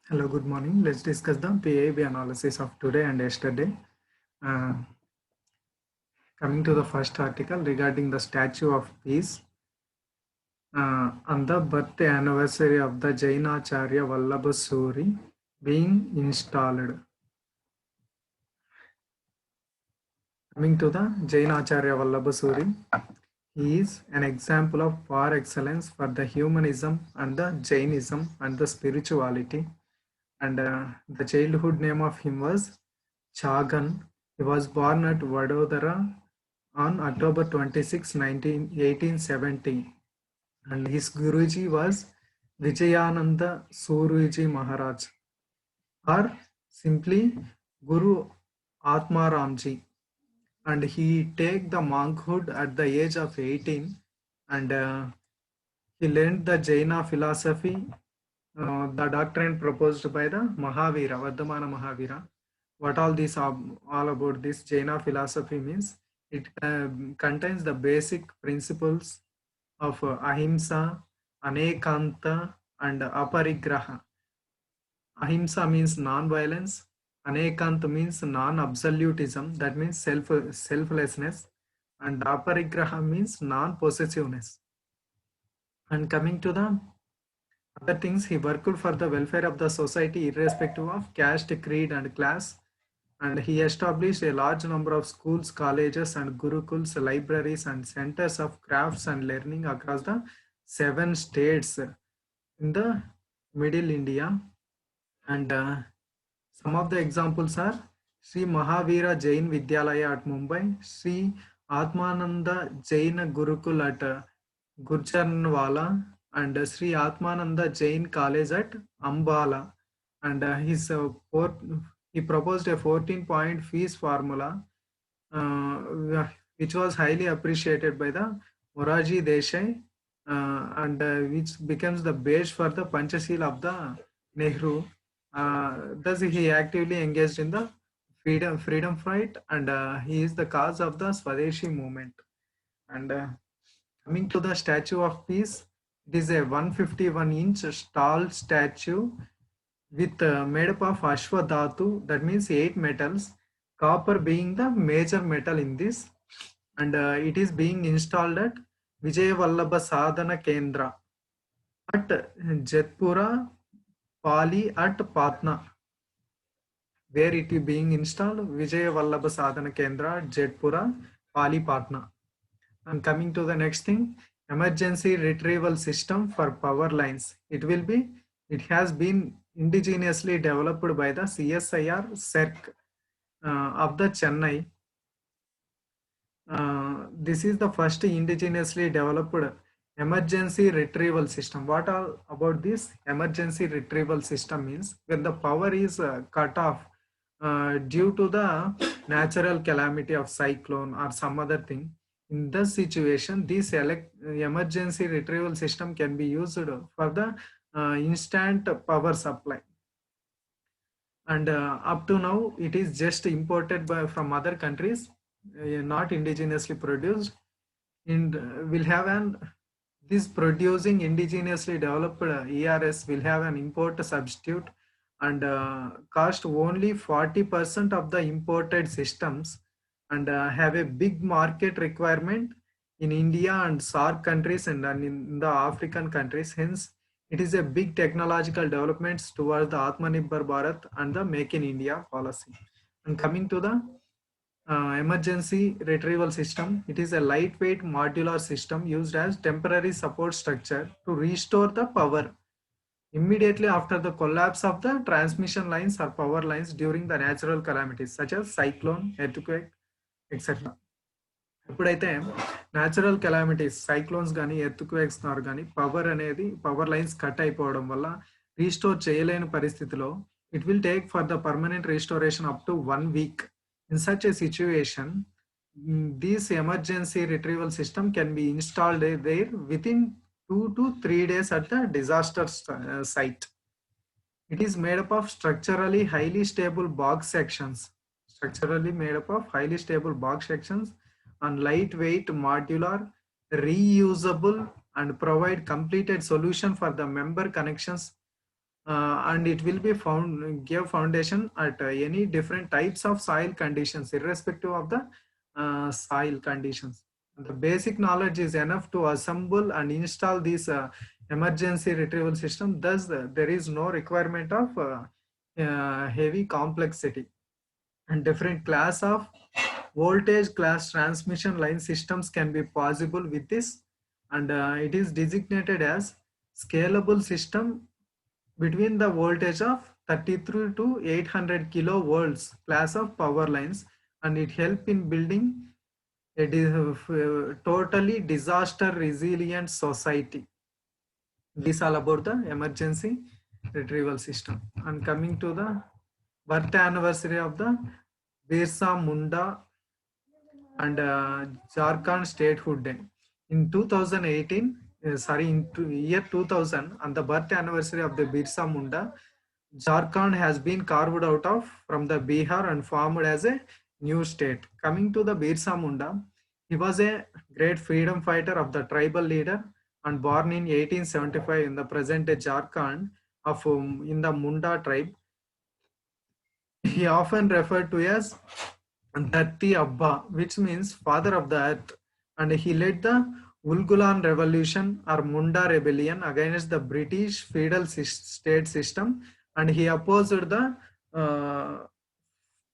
Hello, good morning. Let's discuss the PIB analysis of today and yesterday. Uh, Coming to the first article regarding the Statue of Peace. On the birth anniversary of the Jainacharya Vallabha Suri being installed. Coming to the Jainacharya Vallabha Suri, he is an example of par excellence for the humanism and the Jainism and the spirituality. And the childhood name of him was Chagan. He was born at Vadodara on October 26, 1870. And his Guruji was Vijayananda Suruji Maharaj, or simply Guru Atmaramji. And he take the monkhood at the age of 18, and he learned the Jaina philosophy, the doctrine proposed by the Mahavira, Vardhamana Mahavira. What all this all about this Jaina philosophy means? It contains the basic principles of ahimsa, anekanta, and aparigraha. Ahimsa means non-violence. Anekanta means non-absolutism. That means selflessness. And aparigraha means non-possessiveness. And coming to the other things, he worked for the welfare of the society irrespective of caste, creed, and class. And he established a large number of schools, colleges, and gurukuls, libraries, and centers of crafts and learning across the 7 states in the Middle India. And some of the examples are Sri Mahavira Jain Vidyalaya at Mumbai, Sri Atmananda Jain Gurukul at Gurjanwala, and Sri Atmananda Jain College at Ambala. And he proposed a 14-point fees formula, which was highly appreciated by the Moraji Desai, and which becomes the base for the Panchashila of the Nehru. Thus, he actively engaged in the freedom fight, and he is the cause of the Swadeshi movement. And coming to the Statue of Peace, it is a 151-inch tall statue with made up of Ashwadhatu, that means 8 metals, copper being the major metal in this, and it is being installed at Vijayavallabha Sadhana Kendra at Jetpura, Pali at Patna, where it is being installed, Vijayavallabha Sadhana Kendra, Jetpura, Pali, Patna. And coming to the next thing, emergency retrieval system for power lines. It has been indigenously developed by the CSIR CERC of the Chennai. This is the first indigenously developed emergency retrieval system. What all about this emergency retrieval system means? When the power is cut off due to the natural calamity of cyclone or some other thing, in this situation, this emergency retrieval system can be used for the instant power supply. And up to now, it is just imported from other countries, not indigenously produced. And will have this producing indigenously developed ERS will have an import substitute, and cost only 40% of the imported systems, and have a big market requirement in India and SAARC countries and in the African countries. Hence, it is a big technological developments towards the Atmanirbhar Bharat and the Make in India policy. And coming to the emergency retrieval system, it is a lightweight modular system used as temporary support structure to restore the power immediately after the collapse of the transmission lines or power lines during the natural calamities such as cyclone, earthquake, etc. ఎప్పుడైతే natural calamities cyclones కానీ earthquakes కానీ power lines cut అయిపోవడం వల్ల restore చేయలేని పరిస్థితిలో it will take for the permanent restoration up to 1 week. In such a situation, this emergency retrieval system can be installed there within 2 to 3 days at the disaster site. It is made up of structurally highly stable box sections. And lightweight, modular, reusable, and provide completed solution for the member connections and it will be found give foundation at any different types of soil conditions irrespective of the soil conditions. The basic knowledge is enough to assemble and install this emergency retrieval system. Thus there is no requirement of heavy complexity, and different class of voltage class transmission line systems can be possible with this, and it is designated as scalable system between the voltage of 33 to 800 kilovolts class of power lines, and it help in building a totally disaster resilient society. This all about the emergency retrieval system. And coming to the birth anniversary of the Birsa Munda and Jharkhand statehood day. In 2018, year 2000, on the birth anniversary of the Birsa Munda, Jharkhand has been carved out of from the Bihar and formed as a new state. Coming to the Birsa Munda, he was a great freedom fighter of the tribal leader and born in 1875 in the present day Jharkhand of in the Munda tribe. He often referred to as Dharti Abba, which means father of the earth, and he led the Ulgulan revolution or Munda rebellion against the British feudal state system, and he opposed the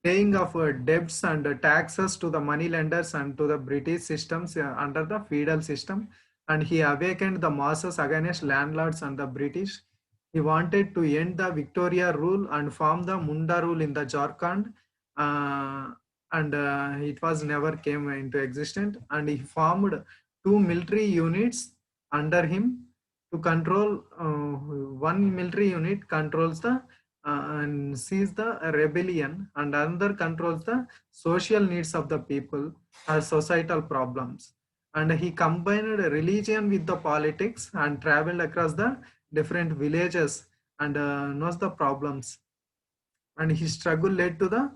paying of debts and taxes to the money lenders and to the British systems under the feudal system, and he awakened the masses against landlords and the British. He wanted to end the Victoria rule and form the Munda rule in the Jharkhand, and it was never came into existence. And he formed two military units under him to control. One military unit controls the and sees the rebellion, and another controls the social needs of the people or societal problems. And he combined religion with the politics and traveled across the different villages and knows the problems. And his struggle led to the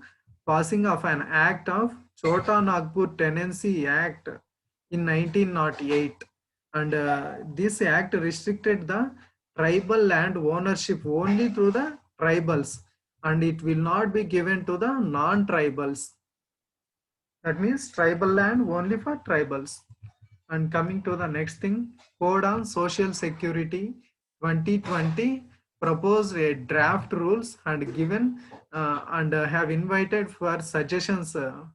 passing of an act of Chota Nagpur Tenancy Act in 1908. And this act restricted the tribal land ownership only through the tribals, and it will not be given to the non-tribals. That means tribal land only for tribals. And coming to the next thing, Code on Social Security 2020 proposed a draft rules and given and have invited for suggestions a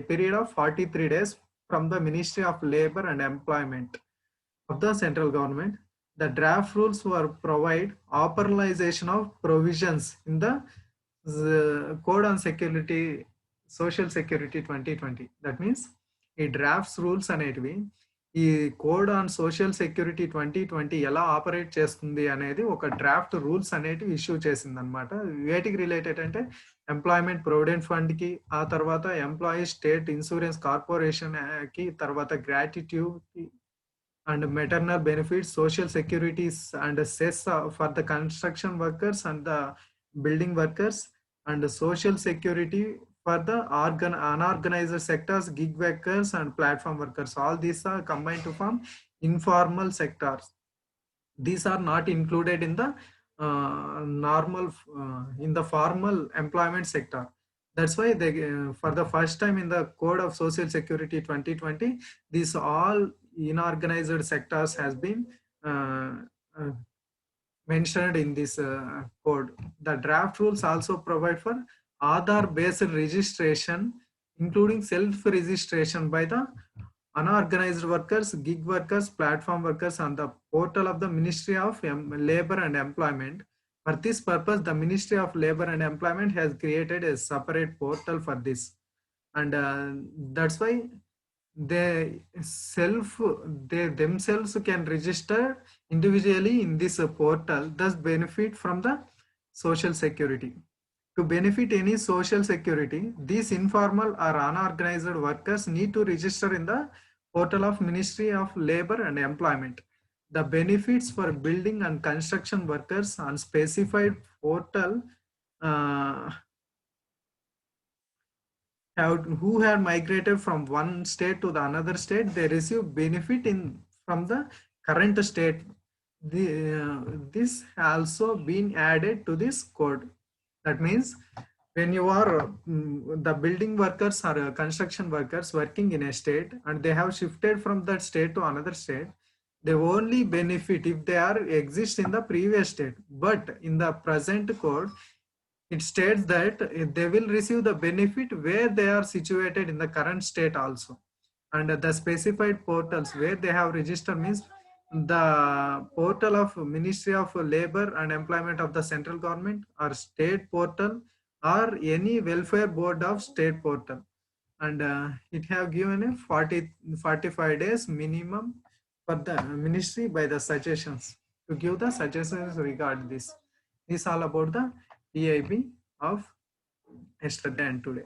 period of 43 days from the Ministry of Labor and Employment of the central government. The draft rules were provide operationalization of provisions in the Code on Security Social Security 2020. That means ఈ drafts rules అనేటివి ఈ code on social security 2020 ఎలా operate చేస్తుంది అనేది ఒక draft rules అనేటివి issue చేసింది అనమాట. వేటికి రిలేటెడ్ అంటే ఎంప్లాయ్మెంట్ ప్రొవిడెంట్ ఫండ్ కి, ఆ తర్వాత ఎంప్లాయీ స్టేట్ ఇన్సూరెన్స్ కార్పొరేషన్ కి, తర్వాత గ్రాట్యుటీ కి and maternal benefits, social securities and cess for the construction workers and the building workers, and social security for the unorganized sectors, gig workers and platform workers. All these are combined to form informal sectors. These are not included in the in the formal employment sector. That's why they for the first time in the Code of Social Security 2020, these all unorganized sectors has been mentioned in this code. The draft rules also provide for Aadhaar-based registration, including self-registration by the unorganized workers, gig workers, platform workers on the portal of the Ministry of Labor and Employment. For this purpose, the Ministry of Labor and Employment has created a separate portal for this. And that's why they themselves can register individually in this portal, thus benefit from the social security. To benefit any social security, these informal or unorganized workers need to register in the portal of Ministry of Labor and Employment. The benefits for building and construction workers on specified portal who have migrated from one state to the another state, they receive benefit from the current state. this also been added to this code. That means when you are the building workers or construction workers working in a state and they have shifted from that state to another state, they only benefit if they are exist in the previous state. But in the present code, it states that they will receive the benefit where they are situated in the current state also. And the specified portals where they have registered means the portal of Ministry of Labor and Employment of the central government, or state portal, or any welfare board of state portal. And it have given a 45 days minimum for the ministry by the suggestions to give the suggestions regard this. This all about the PIB of yesterday and today.